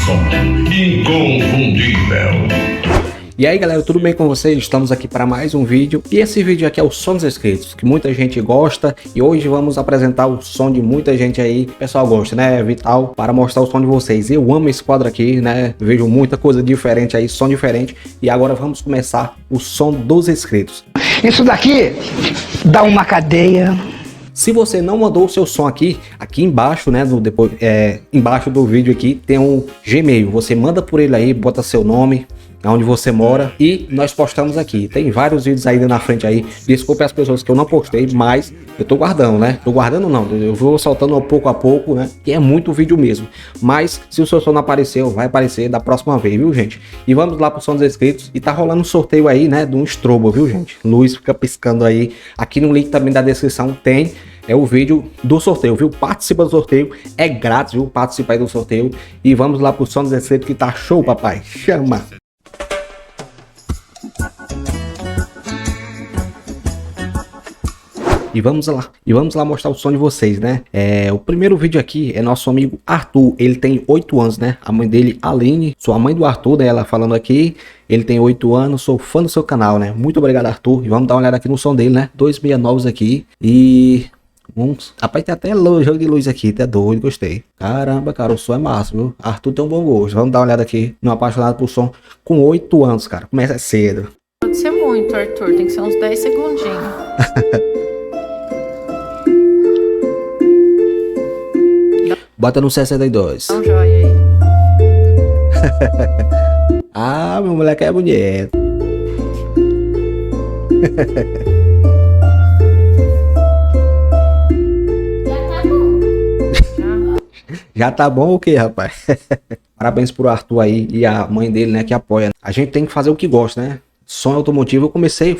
som inconfundível. E aí galera, tudo bem com vocês? Estamos aqui para mais um vídeo. E esse vídeo aqui é o som dos inscritos, que muita gente gosta. E hoje vamos apresentar o som de muita gente aí. O pessoal gosta, né? É vital para mostrar o som de vocês. Eu amo esse quadro aqui, né? Vejo muita coisa diferente aí, som diferente. E agora vamos começar o som dos inscritos. Isso daqui dá uma cadeia. Se você não mandou o seu som aqui embaixo, né, embaixo do vídeo aqui tem um Gmail. Você manda por ele aí, bota seu nome, onde você mora e nós postamos aqui. Tem vários vídeos ainda na frente aí. Desculpe as pessoas que eu não postei, mas eu tô guardando, né? Tô guardando não, eu vou soltando pouco a pouco, né? Que é muito vídeo mesmo. Mas se o seu som não apareceu, vai aparecer da próxima vez, viu, gente? E vamos lá pro som dos inscritos. E tá rolando um sorteio aí, né, de um estrobo, viu, gente? Luz fica piscando aí. Aqui no link também da descrição tem o vídeo do sorteio, viu? Participa do sorteio, é grátis, viu? Participa aí do sorteio. E vamos lá pro som dos inscritos que tá show, papai. Chama! E vamos lá mostrar o som de vocês, né? O primeiro vídeo aqui é nosso amigo Arthur. Ele tem 8 anos, né? A mãe dele, Aline, sou a mãe do Arthur, né? Ela falando aqui. Ele tem 8 anos, sou fã do seu canal, né? Muito obrigado, Arthur. E vamos dar uma olhada aqui no som dele, né? 269 aqui. E rapaz, tem até jogo de luz aqui, tá doido, gostei. Caramba, cara, o som é massa, viu? Arthur tem um bom gosto. Vamos dar uma olhada aqui no apaixonado por som com 8 anos, cara. Começa cedo. Pode ser muito, Arthur. Tem que ser uns 10 segundinhos. Bota no 62. Dá um joia aí. Ah, meu moleque é bonito. Já tá bom o que, rapaz? Parabéns pro Arthur aí e a mãe dele, né, que apoia. A gente tem que fazer o que gosta, né? Som automotivo eu comecei,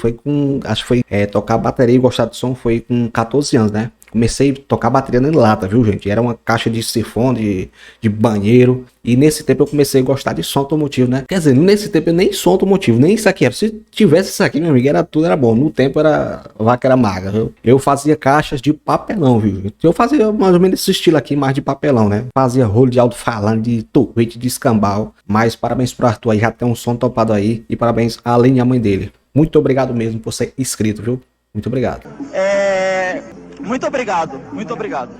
tocar bateria e gostar de som foi com 14 anos, né? Comecei a tocar bateria em lata, viu, gente? Era uma caixa de sifão, de banheiro. E nesse tempo eu comecei a gostar de som automotivo, né? Quer dizer, nesse tempo eu nem som automotivo, nem isso aqui era. Se tivesse isso aqui, meu amigo, tudo era bom. No tempo era vaca era magra, viu? Eu fazia caixas de papelão, viu? Eu fazia mais ou menos esse estilo aqui, mais de papelão, né? Fazia rolo de alto-falante, de torrete, de escambau. Mas parabéns pro Arthur aí, já tem um som topado aí. E parabéns a Aline e a mãe dele. Muito obrigado mesmo por ser inscrito, viu? Muito obrigado. Muito obrigado, muito obrigado.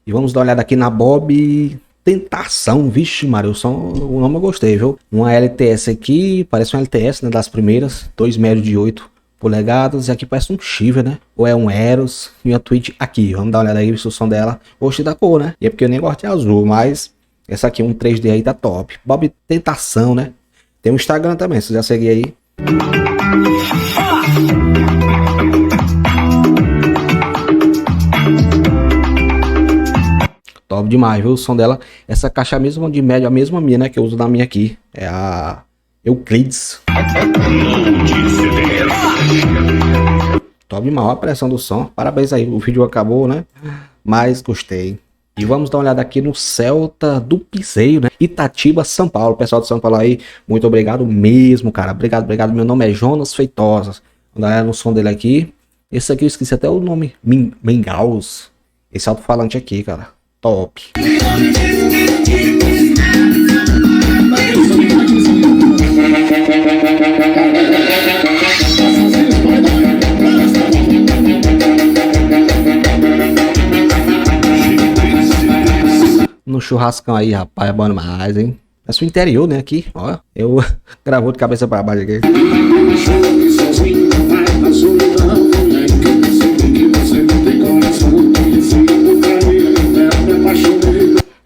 E vamos dar uma olhada aqui na Bob Tentação. Vixe, Mário, o nome eu gostei, viu? Uma LTS aqui, parece uma LTS, né? Das primeiras, 2 médios de 8 polegadas. E aqui parece um Shiver, né? Ou é um Eros. E uma Twitch aqui. Vamos dar uma olhada aí, o som dela. Gostei da cor, né? E é porque eu nem gosto de azul, mas essa aqui, um 3D aí, tá top. Bob Tentação, né? Tem um Instagram também, se já seguir aí. Top demais, viu? O som dela. Essa caixa mesmo de médio, a mesma minha, né? Que eu uso na minha aqui. É a Euclides. Top demais, olha a pressão do som. Parabéns aí, o vídeo acabou, né? Mas gostei. E vamos dar uma olhada aqui no Celta do Piseio, né? Itatiba, São Paulo. Pessoal de São Paulo aí, muito obrigado mesmo, cara. Obrigado, obrigado. Meu nome é Jonas Feitosa. Vamos dar uma olhada no som dele aqui. Esse aqui eu esqueci até o nome. Mengaus. Esse alto-falante aqui, cara. Top. No churrascão aí, rapaz, é bom demais, hein? É o interior, né, aqui, ó. Eu gravou de cabeça pra baixo aqui.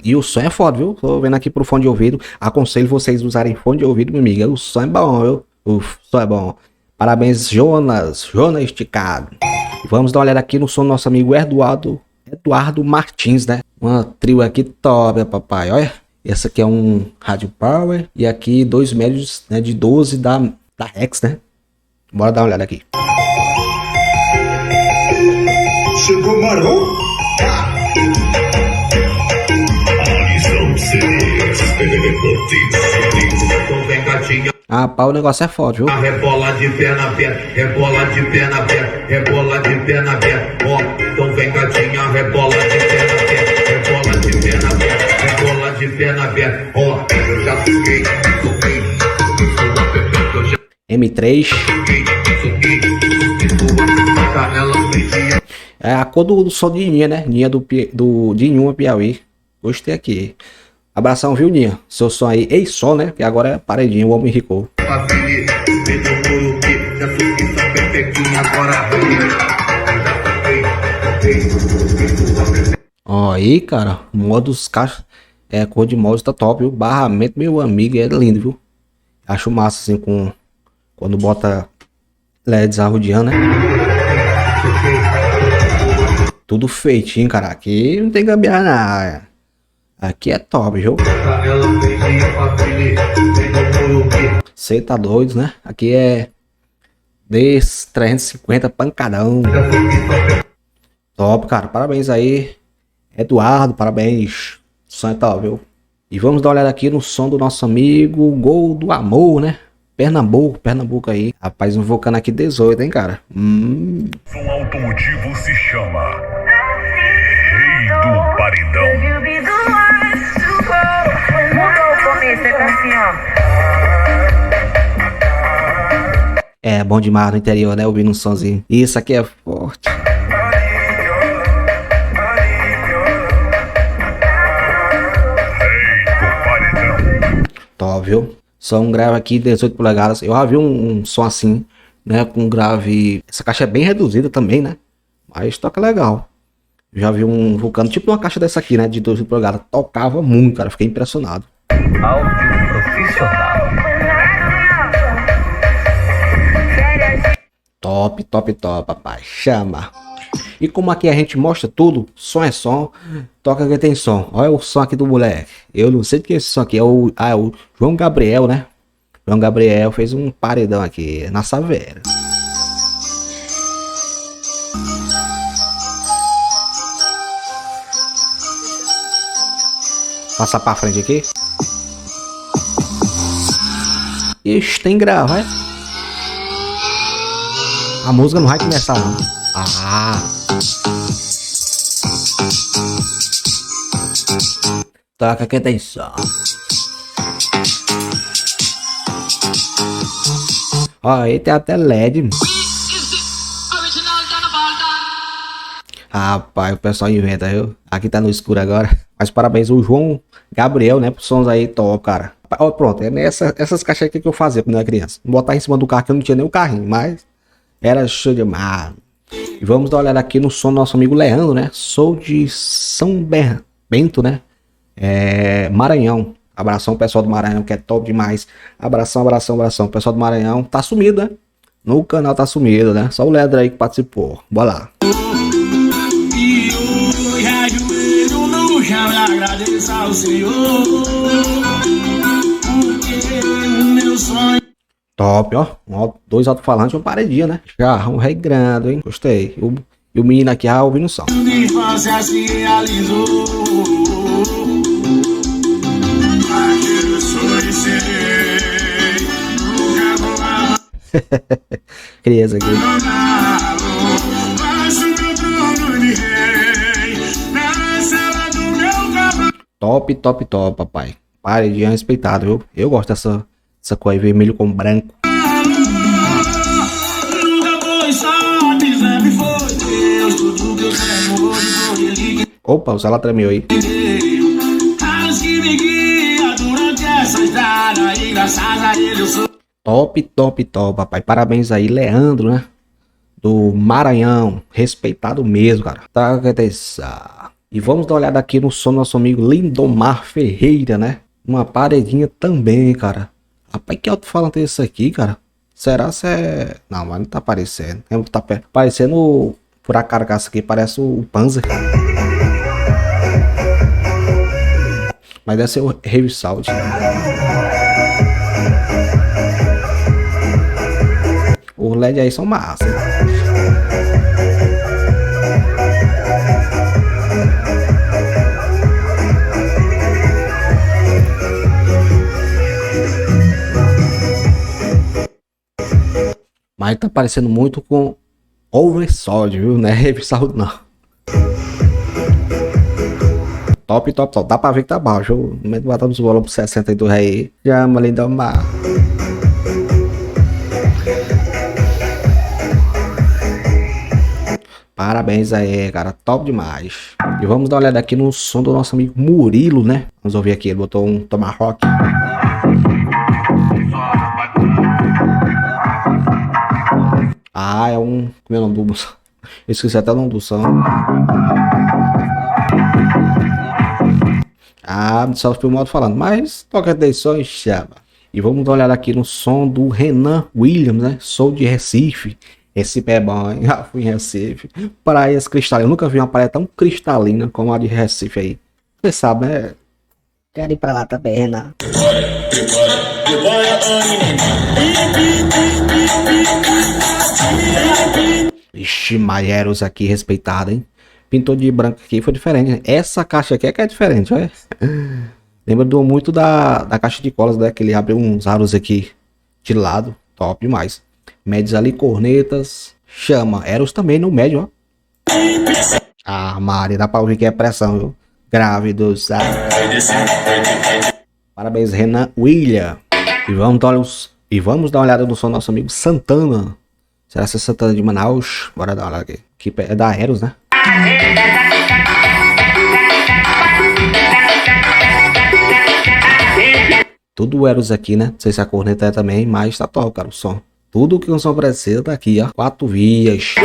E o som é foda, viu? Tô vendo aqui pro fone de ouvido. Aconselho vocês usarem fone de ouvido, meu amigo. O som é bom, viu? O som é bom. Parabéns, Jonas esticado. E vamos dar uma olhada aqui no som do nosso amigo Eduardo Martins, né? Uma trio aqui top, papai. Olha. Essa aqui é um Rádio Power. E aqui 2 médios, né, de 12 da Rex, né? Bora dar uma olhada aqui. Chegou Marão? Ah, pá, o negócio é forte, viu? Rebola de pé na pé, rebola de pé na pé, rebola de pé na pé, ó, então vem gatinha, rebola de pé na pé, rebola de pé na pé, rebola de pé na pé, ó. Eu já toquei, toquei sua pepeca, eu já M3. toquei sua canela fritinha. É a cor do som de Ninha, né? Ninha de Inhuma, Piauí. Gostei aqui. Abração, viu, Ninha? Seu som aí, ei só, né? Que agora é paredinho, o homem rico. Família, veja o muro que já toquei sua pepequinha, agora vem. Eu já toquei sua pepeca. Ó, aí, cara, modos caixa. É, cor de modos tá top, viu? Barramento, meu amigo, é lindo, viu? Acho massa, assim, com. Quando bota LEDs arrodeando, né? Tudo feitinho, cara. Aqui não tem gambiarra, não. Aqui é top, viu? Canela fritinha, família, veja o muro que Você tá doido, né? Aqui é D350 pancadão. já toquei sua pepeca. Top, cara. Parabéns aí, Eduardo. Parabéns. O som é top, viu? E vamos dar uma olhada aqui no som do nosso amigo Gol do Amor, né? Pernambuco aí. Rapaz, invocando aqui 18, hein, cara? Som automotivo se chama Rei do Paredão. Mudou o começo, tá assim, ó. É bom demais no interior, né? Ouvindo um sonzinho. Isso aqui é forte. Rei do Paredão. Top, viu? Só um grave aqui, 18 polegadas. Eu já vi um som assim, né? Com grave. Essa caixa é bem reduzida também, né? Mas toca legal. Eu já vi um vulcano, tipo uma caixa dessa aqui, né? De 18 polegadas. Tocava muito, cara. Fiquei impressionado. Áudio profissional. Top, top, top, papai. Chama. E como aqui a gente mostra tudo, som é som, toca que tem som. Olha o som aqui do moleque. Eu não sei de que é esse som aqui. É o João Gabriel, né? João Gabriel fez um paredão aqui na Savera. Passar pra frente aqui. Ixi, tem grave, vai. A música não vai começar, não. Ah. Toca que tem som. Ó, aí tem até LED. Rapaz, o pessoal inventa, viu? Aqui tá no escuro agora. Mas parabéns o João Gabriel, né? Por sons aí top, cara. Ó, pronto, é essas caixas aqui que eu fazia quando eu era criança. Botar em cima do carro que eu não tinha nem o carrinho, mas era show demais. E vamos dar uma olhada aqui no som do nosso amigo Leandro, né? Sou de São Bento, né? Maranhão. Abração pessoal do Maranhão, que é top demais. Abração, abração, abração. Pessoal do Maranhão tá sumido, né? No canal tá sumido, né? Só o Leandro aí que participou. Bora lá. Top, ó. Dois alto-falantes e uma paredinha, né? Já, um rei grande, hein? Gostei. E o menino aqui ouvindo o som. Criança aqui. Top, top, top, papai. Paredinha respeitado, viu? Eu gosto dessa cor aí, vermelho com branco. Opa, o celular tremeu aí. Top, top, top, papai. Parabéns aí, Leandro, né? Do Maranhão. Respeitado mesmo, cara. Tá, e vamos dar uma olhada aqui no som do nosso amigo Lindomar Ferreira, né? Uma paredinha também, cara. Rapaz, que alto-falante é esse aqui, cara? Será se é... Não, mas não tá aparecendo. Tá parecendo... Por a carcaça aqui, parece o Panzer. Mas deve ser o Heavy Salt. Os LED aí são massa. Mas tá parecendo muito com Oversold, viu? Não é Heavy Salt, não. top, top, top. Dá pra ver que tá baixo. No momento botamos o volume pro 62 aí. Chama, Lindomar. Parabéns aí, cara. Top demais. E vamos dar uma olhada aqui no som do nosso amigo Murilo, né? Vamos ouvir aqui. Ele botou um Tomahawk. Ah, é um... Como é o nome do... Eu esqueci até o nome do som. Ah, só fui o modo falando. Mas qualquer edição chama. E vamos dar uma olhada aqui no som do Renan Williams, né? Sou de Recife. Recife é bom, hein? Já fui em Recife. Praias cristalinas. Eu nunca vi uma praia tão cristalina como a de Recife aí. Você sabe, né? Quero ir pra lá também, Renan. Ixi, Maieros aqui, respeitado, hein? Pintou de branco aqui, foi diferente, né? Essa caixa aqui é que é diferente, olha. Lembra muito da caixa de colas, né? Que ele abriu uns aros aqui de lado. Top demais. Médios ali, cornetas. Chama. Eros também no médio, ó. Ah, Mari, dá pra ouvir que é pressão, viu? Grávidos. Ah. Parabéns, Renan William. E vamos dar uma olhada no som do nosso amigo Santana. Será que é Santana de Manaus? Bora dar uma olhada aqui. Que é da Eros, né? Tudo Eros aqui, né? Não sei se a corneta é também, mas tá top, cara, o som. Tudo que o som precisa tá aqui, ó. 4 vias.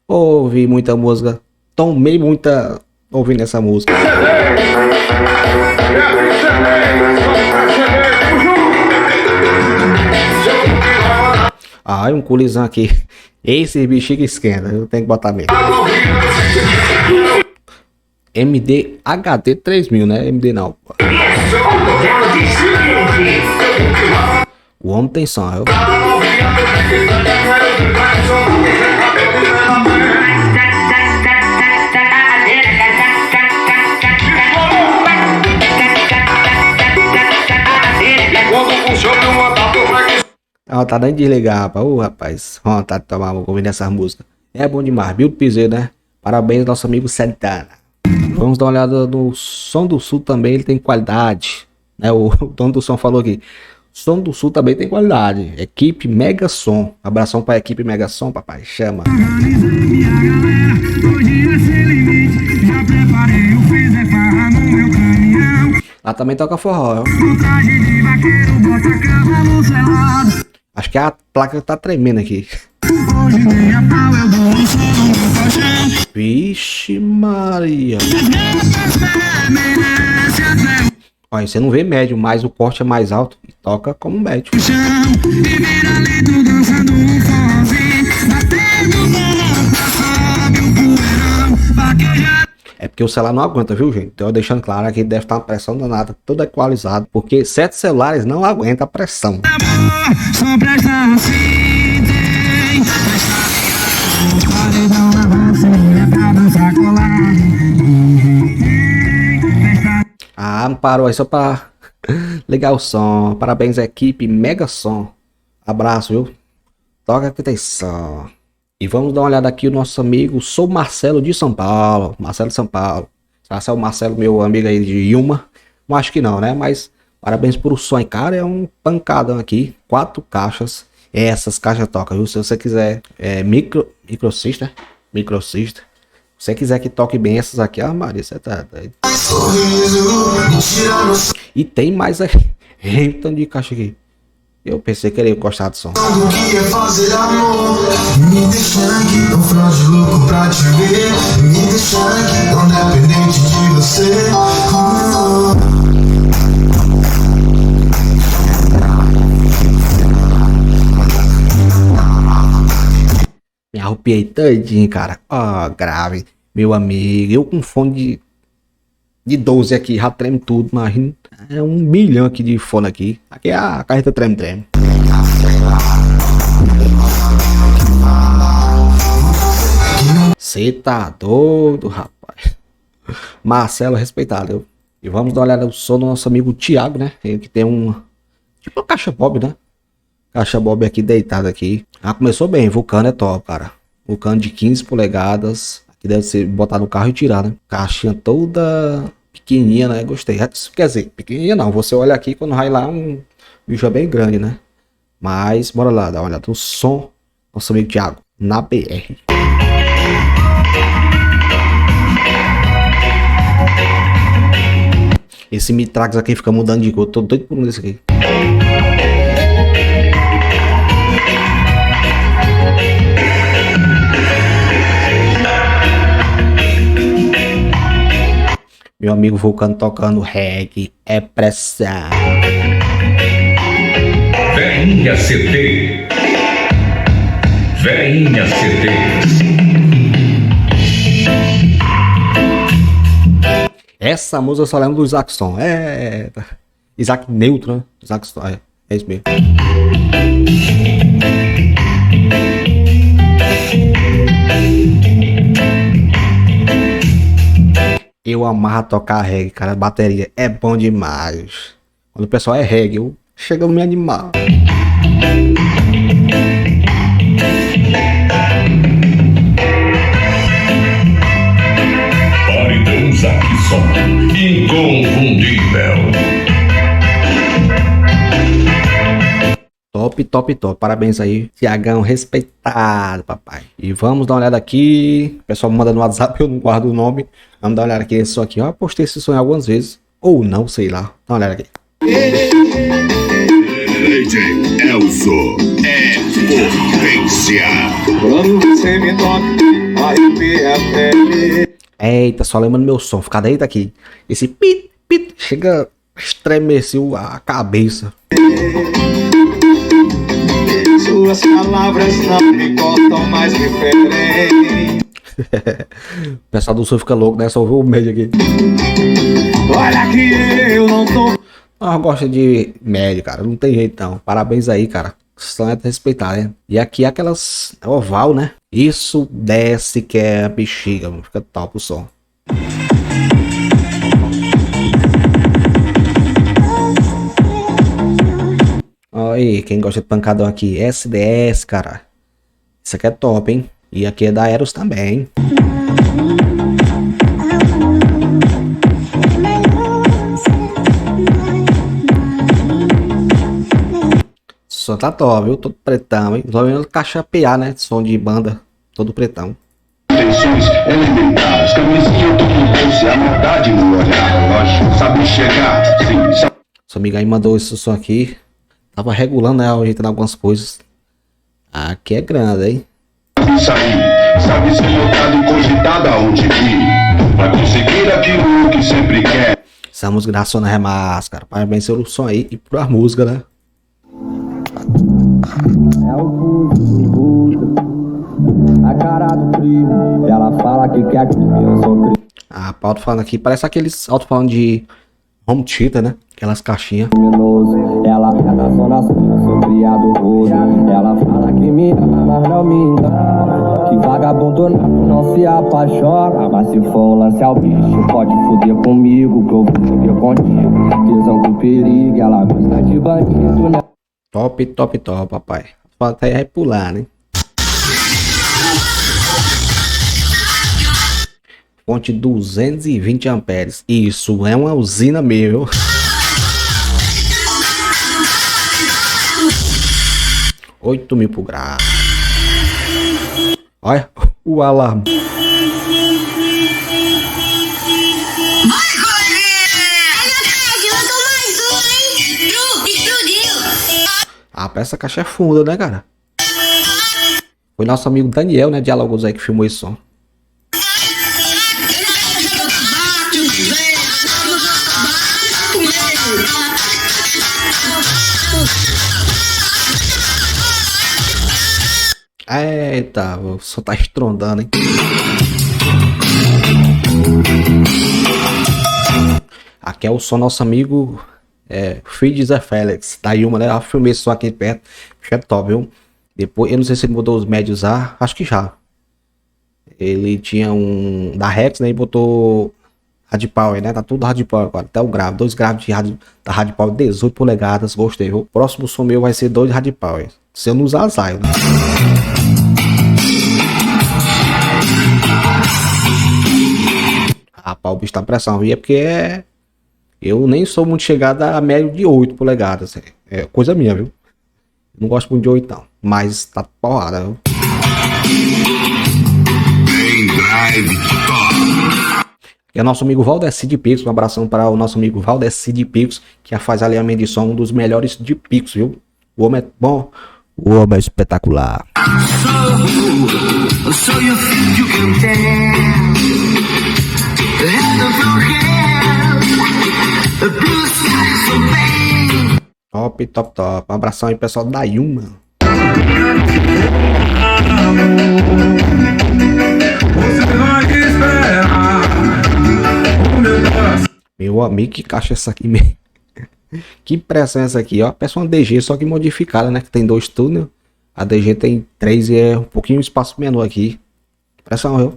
Ouvi muita música. Tomei muita ouvindo essa música. Ah, um culizão aqui. Esse bicho que esquenta. Eu tenho que botar mesmo. MD HD 3000, né? MD não. O homem tem som, eu. Tá nem desligar, rapaz. Rapaz, vontade de tomar uma ouvindo essas músicas. É bom demais, Bildo Piseiro, né? Parabéns, nosso amigo Santana. Vamos dar uma olhada no Som do Sul também, ele tem qualidade. Né? O dono do som falou aqui. Som do Sul também tem qualidade. Equipe Mega Som. Abração pra equipe Mega Som, papai. Chama. Lá também toca forró, ó. Acho que a placa tá tremendo aqui. Vixe Maria. Olha, você não vê médio, mas o corte é mais alto e toca como médio. É porque o celular não aguenta, viu, gente? Então, deixando claro que deve estar uma pressão danada, tudo equalizado, porque certos celulares não aguentam a pressão. Ah, não parou aí só pra ligar o som. Parabéns, equipe Mega Som. Abraço, viu? Toca que tem som. E vamos dar uma olhada aqui o nosso amigo, sou Marcelo de São Paulo. Marcelo de São Paulo. Será que é o Marcelo, meu amigo aí de Yuma? Não acho que não, né? Mas parabéns por o som, cara. É um pancadão aqui. 4 caixas. Essas caixas tocam, viu? Se você quiser microsista. Se você quiser que toque bem essas aqui, ah, Maria, você tá doido. E tem mais aí. Então de caixa aqui. Eu pensei que ele ia gostar do som. Me arrupiei todinho, cara. Ó, grave. Meu amigo, eu com fone de 12 aqui, já treme tudo, imagina. É 1 milhão aqui de fone aqui. Aqui é a carreta treme. Cê tá doido, rapaz. Marcelo, respeitado. E vamos dar uma olhada no som do nosso amigo Thiago, né? Ele que tem um... tipo uma caixa pop, né? Caixa Bob aqui deitado aqui. Ah, começou bem. Vulcano é top, cara. Vulcano de 15 polegadas. Aqui deve ser botar no carro e tirar, né? Caixinha toda pequenininha, né? Gostei. Quer dizer, pequenininha não. Você olha aqui quando vai lá um bicho é bem grande, né? Mas bora lá, dá uma olhada no som. Nosso amigo Thiago, na BR. Esse Mitrax aqui fica mudando de cor. Tô doido por um desse aqui. Meu amigo Vulcano tocando reggae. É pressão. Veinha CD. Veinha CD. Essa música eu só lembro do Isaacson. É. Isaac Neutro, né? Isaacson. É isso mesmo. Eu amarro tocar reggae, cara. Bateria é bom demais. Quando o pessoal é reggae, eu chego a me animar. Paredão Zackson. Inconfundível. Top, top, top. Parabéns aí. Tiagão, respeitado, papai. E vamos dar uma olhada aqui. O pessoal me manda no WhatsApp, eu não guardo o nome. Vamos dar uma olhada aqui nesse som aqui. Eu postei esse som algumas vezes. Ou não, sei lá. Dá uma olhada aqui. DJ Elzo é potência. Quando você me toca, arrepia a pele. Eita, só lembrando meu som. Fica deita aqui. Esse pit, pit. Chega a estremecer a cabeça. Suas palavras não me contam mais diferente. O pessoal do som fica louco, né? Só ouviu o médio aqui. Olha que eu não tô. Ah, gosta de médio, cara. Não tem jeito não. Parabéns aí, cara. Só é de respeitar, né? E aqui é aquelas oval, né? Isso desce que é a bexiga. Fica top o som. Aí, quem gosta de pancadão aqui, SDS, cara. Isso aqui é top, hein? E aqui é da Eros também. Som tá top, viu? Todo pretão, hein? Tô vendo caixa PA, né? Som de banda, todo pretão. Tensões elementares. Camisinha eu tô com doce. A maldade no olhar. Lógico, sabe chegar. Sim, sabe. Seu amigo aí mandou esse som aqui. Tava regulando, né? Ajeitando algumas coisas. Aqui é grande, hein? Sair, sabe ser notado e cogitado aonde vir. Pra conseguir aquilo que sempre quer. Essa música da Sona Remás, cara. Parabéns pelo som aí e por a música, né? É o pulso, a cara do primo. Ela fala que quer que eu sou crime. A pauta falando aqui, parece aqueles alto-falando de home theater, né? Aquelas caixinhas. Ela é da zona sul, sou criado rodo. Ela fala que me ama, mas não me engana. Que vagabundo não se apaixona. Mas se for um lance ao bicho, pode foder comigo, que eu vou foder contigo. Tesão com perigo, ela gosta de bandido, né? Top, top, top, papai. Falta aí vai pular, né? Fonte 220 amperes. Isso é uma usina mesmo. Oito mil por grau. Olha o alarme. Ah, essa caixa é funda, né, cara? Foi nosso amigo Daniel, né? Diálogos aí que filmou esse som. Eita, o som tá estrondando, hein? Aqui é o som nosso amigo Filho Zé Félix, da Yuma, né? Eu filmei esse som aqui perto, é top, viu? Depois, eu não sei se ele mudou os médios A, acho que já. Ele tinha um da Rex, né? E botou Hard Power, né? Tá tudo Hard Power agora. Até o grave. 2 graves da Hard Power, 18 polegadas. Gostei, viu? O próximo som meu vai ser 2 Hard Power. Se eu não usar Zaio, né? Rapaz, o bicho tá pressão. E é porque eu nem sou muito chegado a médio de 8 polegadas. É coisa minha, viu? Não gosto muito de 8, não. Mas tá porrada, viu? Pendrive Top. E é nosso amigo Valdeci de Pix. Um abração para o nosso amigo Valdeci de Pix, que faz alinhamento de som, um dos melhores de Pix, viu? O homem é bom. O homem é espetacular. Top, top, top. Um abração aí, pessoal da Yuma. Meu amigo, que caixa é essa aqui mesmo? Que impressão é essa aqui, ó? Peça uma DG, só que modificada, né? Que tem 2 túneis. A DG tem 3 e é um pouquinho espaço menor aqui. Impressão, viu?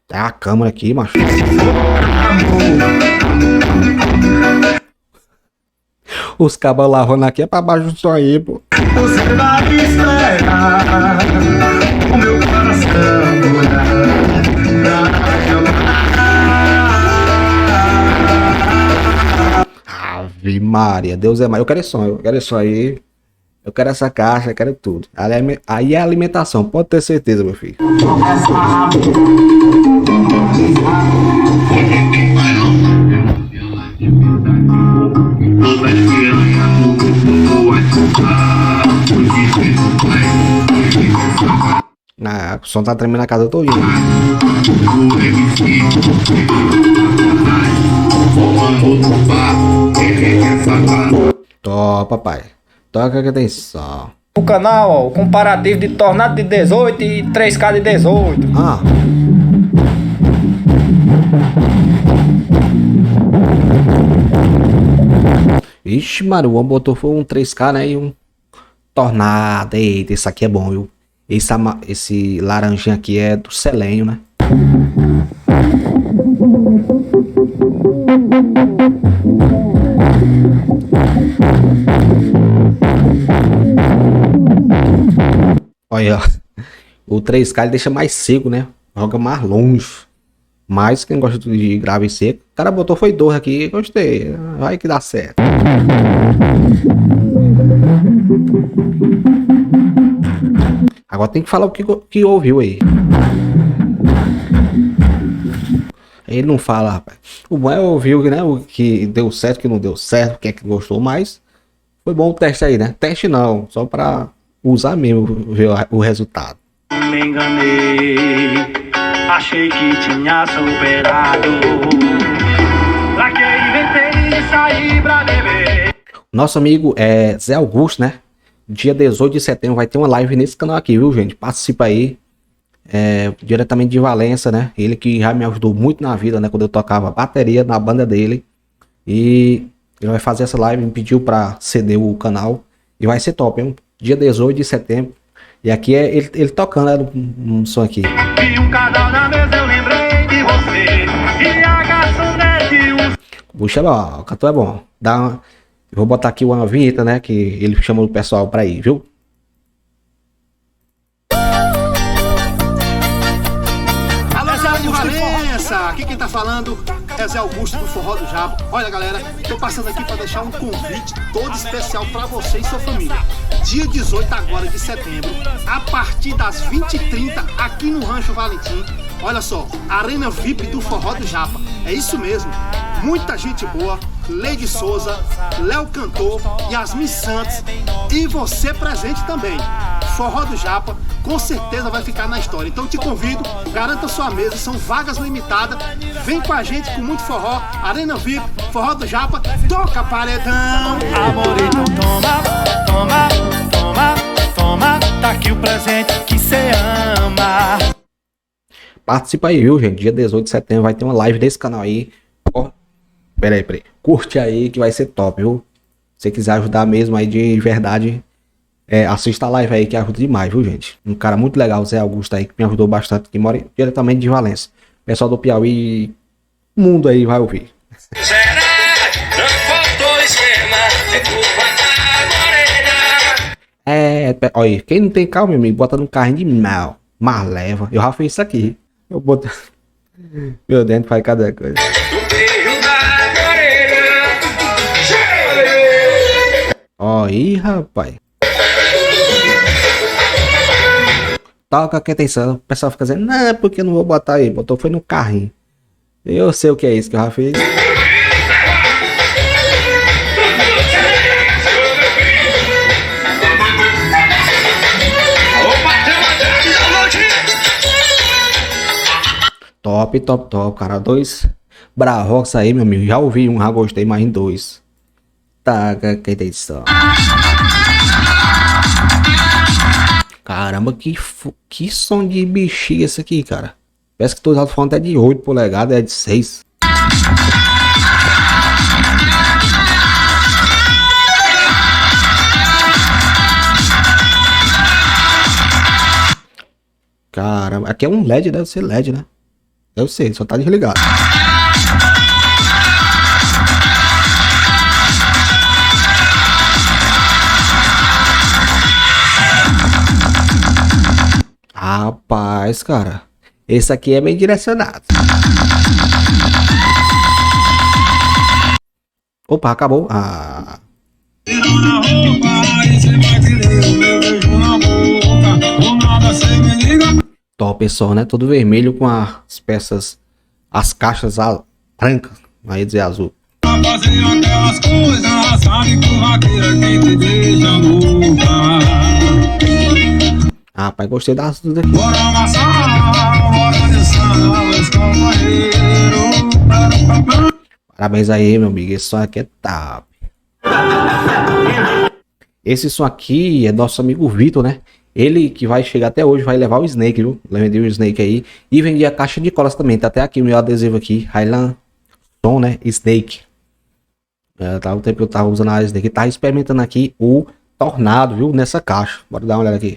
Tem a câmera aqui, macho. Os cabos lavando aqui é pra baixo do sonho, pô. Você vai esperar o meu coração Ave Maria, Deus é mais. Eu quero esse som, eu quero isso aí. Eu quero essa caixa, eu quero tudo. Aí é alimentação, pode ter certeza, meu filho. O som tá tremendo na casa todinha. Top, papai. Toca que tem som. O canal, ó, o comparativo de Tornado de 18 e 3K de 18. Ah. Ixi, mano, o homem botou foi um 3K, né? E um Tornado. Eita, esse aqui é bom, viu? Esse laranjinho aqui é do Selenho, né? Olha, o 3K ele deixa mais seco, né? Joga mais longe. Mas quem gosta de grave seco, o cara botou foi 2 aqui, gostei. Vai que dá certo. Agora tem que falar o que ouviu aí. Ele não fala, rapaz. O bom é ouvir, né? O que deu certo, o que não deu certo, o que é que gostou mais. Foi bom o teste aí, né? Teste não, só pra usar mesmo, ver o resultado. Me enganei, achei que tinha superado. Lá que eu inventei e saí pra beber. Nosso amigo é Zé Augusto, né? Dia 18 de setembro vai ter uma live nesse canal aqui, viu, gente? Participa aí. Diretamente de Valença, né? Ele que já me ajudou muito na vida, né? Quando eu tocava bateria na banda dele. E ele vai fazer essa live, me pediu pra ceder o canal. E vai ser top, hein? Dia 18 de setembro. E aqui é ele tocando, né? Um som aqui. Vi um casal na mesa, eu lembrei de você. E a garçonete. Puxa, ó, o cantor é bom. Eu vou botar aqui uma vinheta, né? Que ele chama o pessoal pra ir, viu? Valença, aqui quem tá falando é Zé Augusto do Forró do Japa. Olha, galera, tô passando aqui para deixar um convite todo especial para você e sua família. Dia 18 agora de setembro, a partir das 20h30 aqui no Rancho Valentim. Olha só, Arena VIP do Forró do Japa. É isso mesmo, muita gente boa, Lady Souza, Léo Cantor, Yasmin Santos e você presente também. Forró do Japa com certeza vai ficar na história. Então te convido, garanta sua mesa, são vagas limitadas. Vem com a gente com muito forró, Arena VIP, Forró do Japa, toca paredão. Amor, então toma, tá aqui o presente que cê ama. Participa aí, viu, gente? Dia 18 de setembro vai ter uma live desse canal aí. Ó, peraí. Curte aí que vai ser top, viu? Se você quiser ajudar mesmo aí de verdade, assista a live aí que ajuda demais, viu, gente? Um cara muito legal, o Zé Augusto aí, que me ajudou bastante, que mora diretamente de Valença. Pessoal do Piauí, o mundo aí vai ouvir. Olha, quem não tem carro, meu amigo, bota no carrinho de mal, mas leva. Eu já fiz isso aqui. Eu boto. Meu dentro faz cada coisa. Ó, aí, rapaz. Toca que atenção. O pessoal fica dizendo, não, porque eu não vou botar aí. Botou foi no carrinho. Eu sei o que é isso que eu já fiz. Top, top, top, cara. 2 Bravox aí, meu amigo. Já ouvi um, já gostei, mas em 2. Tá, que atenção. Caramba, que som de bexiga esse aqui, cara. Parece que todos os alto-falantes é de 8 polegadas, é de 6. Caramba, aqui é um LED, deve ser LED, né? Deve ser, só tá desligado. Rapaz, cara, esse aqui é bem direcionado. Opa, acabou. Ah. Top som, né? Todo vermelho com as peças, as caixas brancas, aí dizer azul. Rapaz, gostei das duas aqui. Parabéns aí, meu amigo. Esse som aqui é top. Esse som aqui é nosso amigo Vitor, né? Ele que vai chegar até hoje, vai levar o Snake, viu? Vendeu o Snake aí. E vendia a caixa de colas também. Tá até aqui o meu adesivo aqui. Highland Som, né? Snake. Tá o tempo que eu tava usando a Snake. Tava experimentando aqui o Tornado, viu? Nessa caixa. Bora dar uma olhada aqui.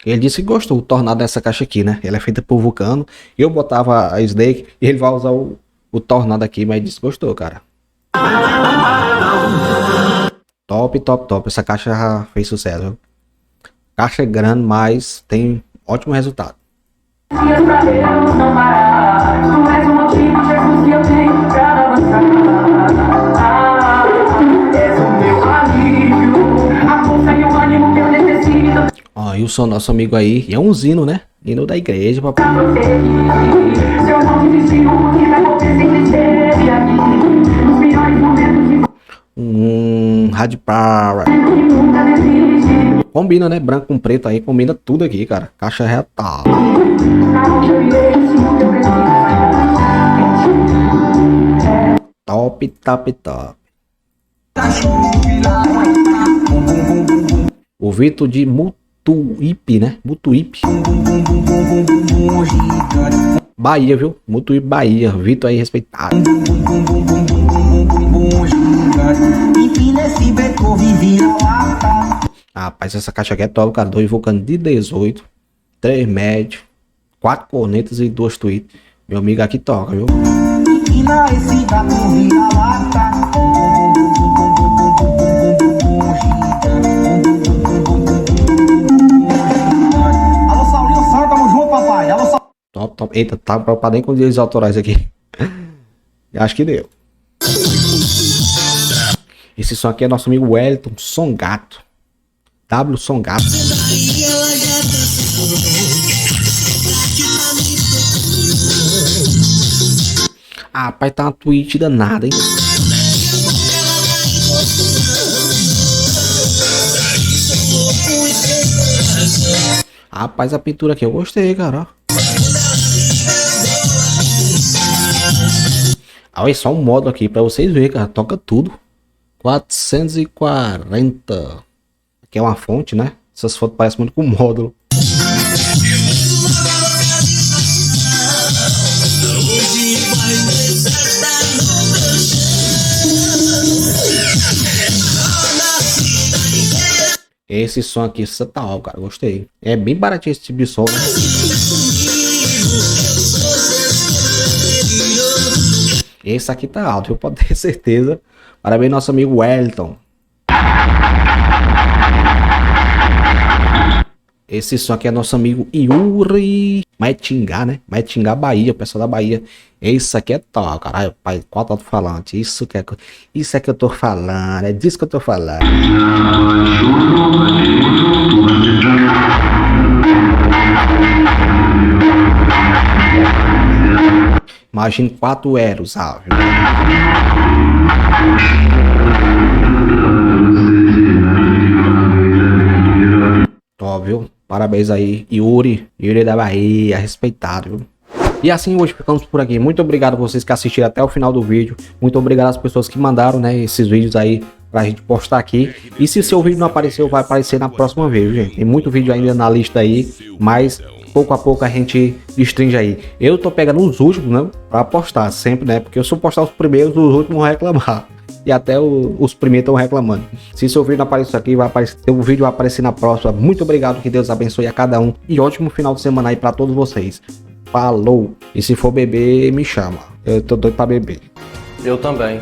Ele disse que gostou do Tornado dessa caixa aqui, né? Ela é feita por Vulcano. Eu botava a Snake e ele vai usar o Tornado aqui, mas disse que gostou, cara. Top, top, top. Essa caixa já fez sucesso, viu? Caixa é grande, mas tem ótimo resultado. Ó, e o som nosso amigo aí, e é um hino, né? Hino da igreja, papai. Rádio Power. Combina, né? Branco com preto aí, combina tudo aqui, cara. Caixa reta. Top, top, top. O Vitor de Mutuípe, né? Mutuípe. Bahia, viu? Mutuípe, Bahia. Vitor aí, respeitado. Rapaz, essa caixa aqui é top, cara. 2 Vulcano de 18, 3 médio, 4 cornetas e 2 tweets. Meu amigo aqui toca, viu? Alô, Saulinho Sá, tamo junto, papai. Alô, Saulinho. Top, top. Eita, tá preocupado nem com direitos autorais aqui. Acho que deu. Esse som aqui é nosso amigo Wellington Som Gato. W Som Gato. Ah, pai, tá uma tweet danada, hein? Rapaz, a pintura aqui eu gostei, cara. Olha só um modo aqui pra vocês verem, cara. Toca tudo. 440. Aqui é uma fonte, né? Essas fotos parecem muito com módulo. Esse som aqui, isso tá ó, cara, gostei. É bem baratinho esse tipo de som, né? Esse aqui tá alto, eu posso ter certeza. Parabéns, nosso amigo Wellington. Esse som aqui é nosso amigo Yuri Maitingá, né? Maitingá, Bahia, o pessoal da Bahia. Esse aqui é top, caralho, pai, qual tá falando? Isso é que eu tô falando, é disso que eu tô falando. Imagine 4 euros, sabe? Top, viu? Parabéns aí, Yuri da Bahia, respeitado, viu? E assim hoje ficamos por aqui. Muito obrigado a vocês que assistiram até o final do vídeo. Muito obrigado às pessoas que mandaram, né, esses vídeos aí pra gente postar aqui. E se seu vídeo não apareceu, vai aparecer na próxima vez, gente. Tem muito vídeo ainda na lista aí, mas pouco a pouco a gente destringe aí. Eu tô pegando os últimos, né, pra postar sempre, né, porque eu só postar os primeiros, os últimos vão reclamar. E até os primeiros estão reclamando. Se seu vídeo não aparecer aqui, vai aparecer, o vídeo vai aparecer na próxima. Muito obrigado, que Deus abençoe a cada um. E ótimo final de semana aí pra todos vocês. Falou! E se for beber, me chama. Eu tô doido pra beber. Eu também.